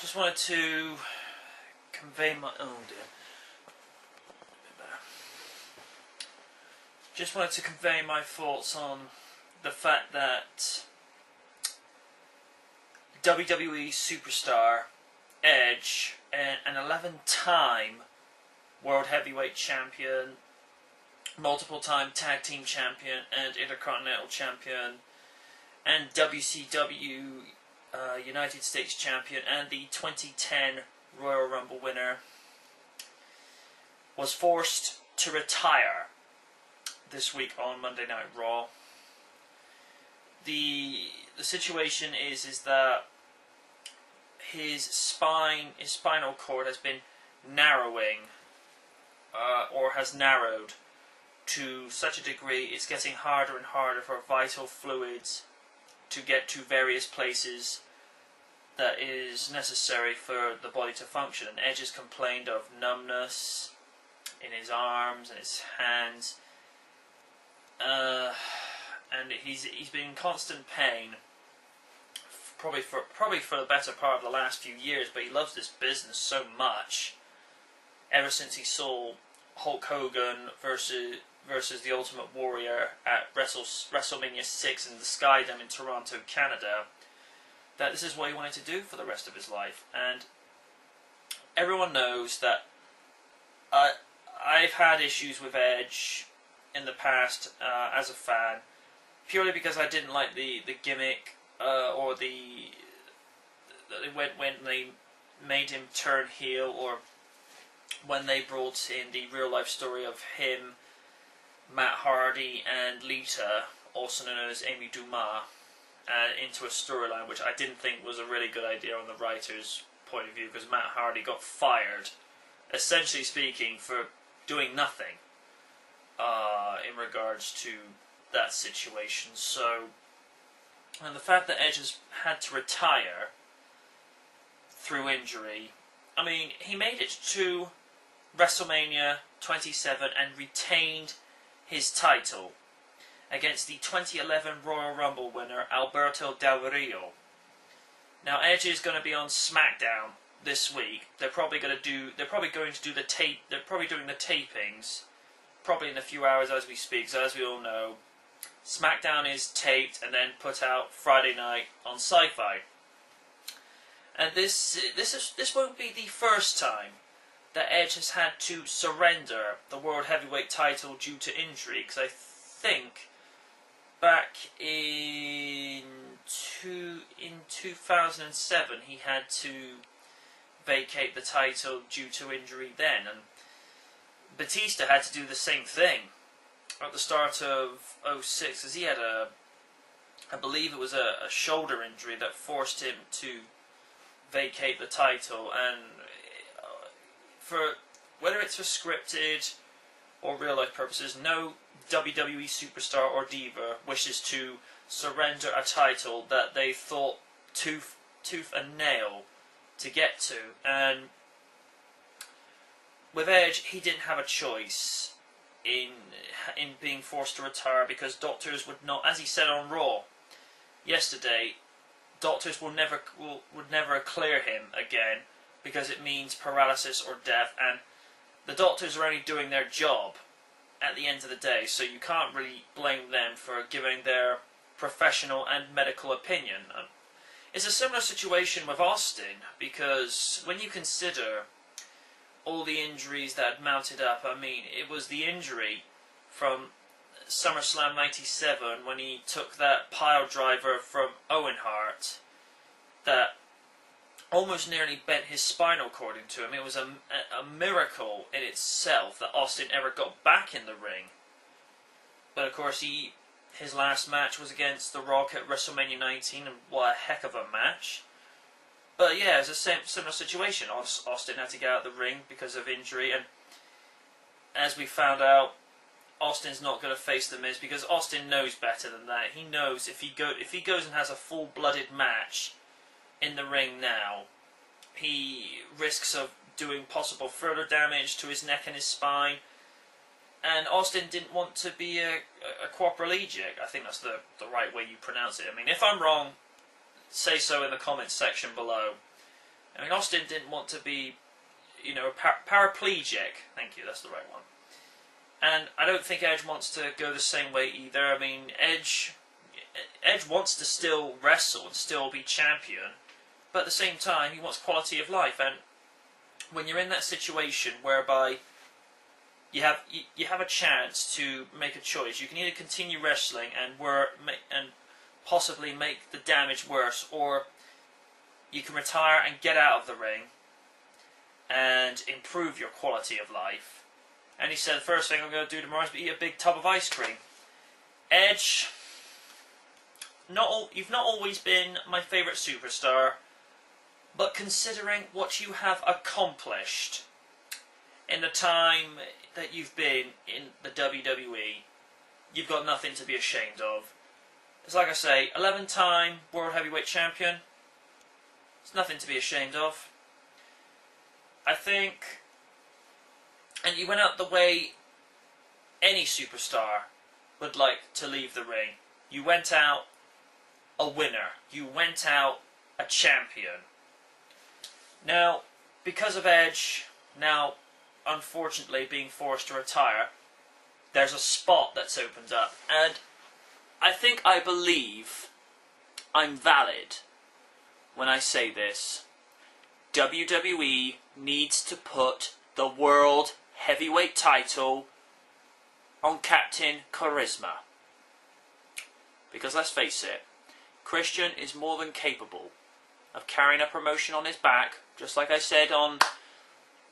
Just wanted to convey my Just wanted to convey my thoughts on the fact that WWE superstar Edge, an 11-time World Heavyweight Champion, multiple-time Tag Team Champion and Intercontinental Champion, and WCW United States Champion and the 2010 Royal Rumble winner, was forced to retire this week on Monday Night Raw. The situation is that his spinal cord has been narrowing, or has narrowed to such a degree it's getting harder and harder for vital fluids to get to various places that is necessary for the body to function. And Edge has complained of numbness in his arms and his hands, and he's been in constant pain probably for the better part of the last few years. But he loves this business so much ever since he saw Hulk Hogan versus the Ultimate Warrior at WrestleMania 6 in the Skydome in Toronto, Canada, that this is what he wanted to do for the rest of his life. And everyone knows that I've had issues with Edge in the past as a fan, purely because I didn't like the gimmick or when they made him turn heel, or when they brought in the real life story of him, Matt Hardy and Lita, also known as Amy Dumas, into a storyline which I didn't think was a really good idea on the writer's point of view, because Matt Hardy got fired, essentially speaking, for doing nothing in regards to that situation. So, and the fact that Edge has had to retire through injury, I mean, he made it to WrestleMania 27 and retained his title against the 2011 Royal Rumble winner Alberto Del Rio. Now Edge is going to be on SmackDown this week. They're probably doing the tapings probably in a few hours as we speak. So as we all know, SmackDown is taped and then put out Friday night on Sci-Fi. And this won't be the first time that Edge has had to surrender the World Heavyweight title due to injury, because I think back in 2007 he had to vacate the title due to injury then, and Batista had to do the same thing at the start of 2006, as he had I believe it was a shoulder injury that forced him to vacate the title. And for whether it's for scripted or real life purposes, no WWE superstar or diva wishes to surrender a title that they thought tooth and nail to get to. And with Edge, he didn't have a choice in being forced to retire, because doctors would not, as he said on Raw yesterday, doctors would never clear him again, because it means paralysis or death, and the doctors are only doing their job at the end of the day, so you can't really blame them for giving their professional and medical opinion. It's a similar situation with Austin, because when you consider all the injuries that had mounted up, I mean, it was the injury from SummerSlam 97 when he took that pile driver from Owen Hart that almost nearly bent his spinal cord into him. It was a miracle in itself that Austin ever got back in the ring. But of course, his last match was against The Rock at WrestleMania 19, and what a heck of a match. But yeah, it's a similar situation. Austin had to get out of the ring because of injury, and as we found out, Austin's not going to face The Miz, because Austin knows better than that. He knows if he goes and has a full-blooded match in the ring now, he risks of doing possible further damage to his neck and his spine. And Austin didn't want to be a quadrilegic. I think that's the right way you pronounce it. I mean, if I'm wrong, say so in the comments section below. I mean, Austin didn't want to be, you know, paraplegic. Thank you, that's the right one. And I don't think Edge wants to go the same way either. I mean, Edge wants to still wrestle and still be champion, but at the same time, he wants quality of life. And when you're in that situation whereby you have a chance to make a choice, you can either continue wrestling and possibly make the damage worse, or you can retire and get out of the ring and improve your quality of life. And he said, the first thing I'm going to do tomorrow is eat a big tub of ice cream. Edge, you've not always been my favourite superstar, but considering what you have accomplished in the time that you've been in the WWE, you've got nothing to be ashamed of. It's like I say, 11-time World Heavyweight Champion. It's nothing to be ashamed of. I think, and you went out the way any superstar would like to leave the ring. You went out a winner. You went out a champion. Now, because of Edge now unfortunately being forced to retire, there's a spot that's opened up, and I believe I'm valid when I say this. WWE needs to put the World Heavyweight title on Captain Charisma. Because let's face it, Christian is more than capable of carrying a promotion on his back, just like I said on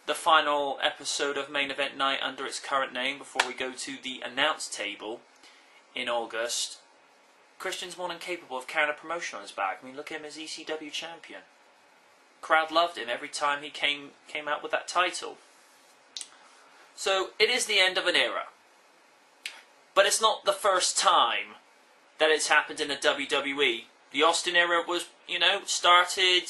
the final episode of Main Event Night under its current name before we go to the announce table in August. Christian's more than capable of carrying a promotion on his back. I mean, look at him as ECW champion. Crowd loved him every time he came out with that title. So it is the end of an era. But it's not the first time that it's happened in the WWE. The Austin era was, started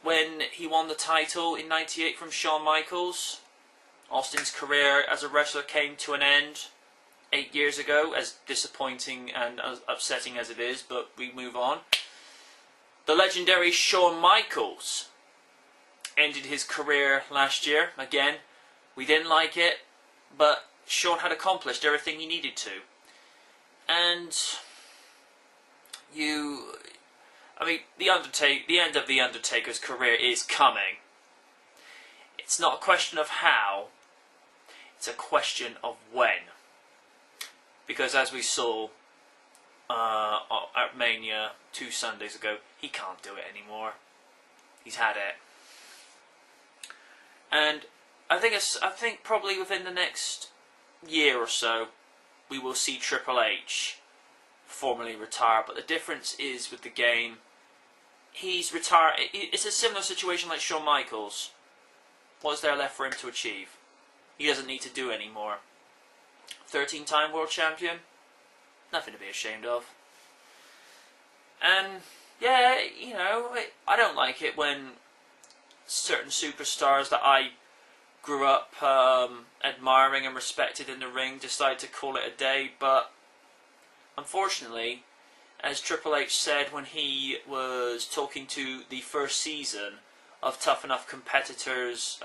when he won the title in '98 from Shawn Michaels. Austin's career as a wrestler came to an end 8 years ago, as disappointing and as upsetting as it is, but we move on. The legendary Shawn Michaels ended his career last year. Again, we didn't like it, but Shawn had accomplished everything he needed to. And the end of The Undertaker's career is coming. It's not a question of how, it's a question of when. Because as we saw at Mania 2 Sundays ago, he can't do it anymore. He's had it. And I think probably within the next year or so, we will see Triple H formally retire. But the difference is with the game, he's retired. It's a similar situation like Shawn Michaels. What is there left for him to achieve? He doesn't need to do any more. 13-time world champion, nothing to be ashamed of. And yeah, I don't like it when certain superstars that I grew up admiring and respected in the ring decide to call it a day, but unfortunately, as Triple H said when he was talking to the first season of Tough Enough Competitors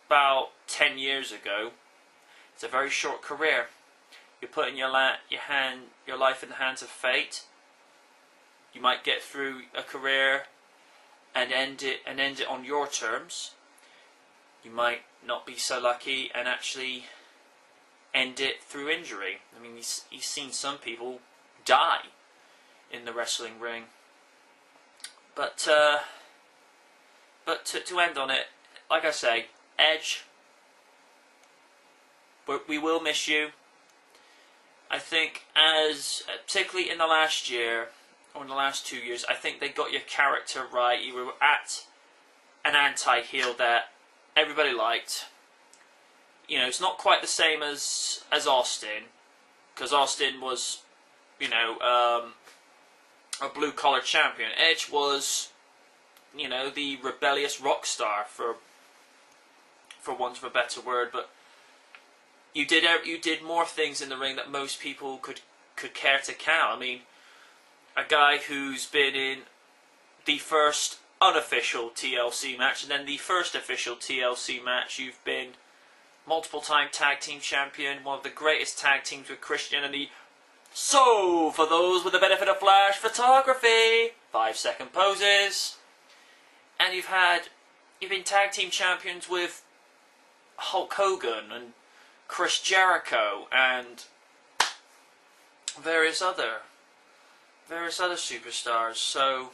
about 10 years ago, it's a very short career. You're putting your life in the hands of fate. You might get through a career and end it on your terms. You might not be so lucky and actually end it through injury. I mean, he's seen some people die in the wrestling ring. But to end on it, like I say, Edge, we will miss you. I think particularly in the last year, or in the last 2 years, I think they got your character right. You were at an anti-heel that everybody liked. It's not quite the same as Austin, because Austin was, a blue-collar champion. Edge was, the rebellious rock star, for want of a better word, but you did more things in the ring that most people could care to count. I mean, a guy who's been in the first unofficial TLC match, and then the first official TLC match. You've been multiple-time tag team champion, one of the greatest tag teams with Christian and the... So, for those with the benefit of flash photography, 5-second poses, and you've been tag team champions with Hulk Hogan and Chris Jericho and various other superstars. So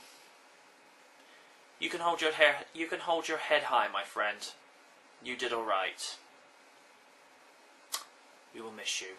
you can hold your head high, my friend. You did all right. We will miss you.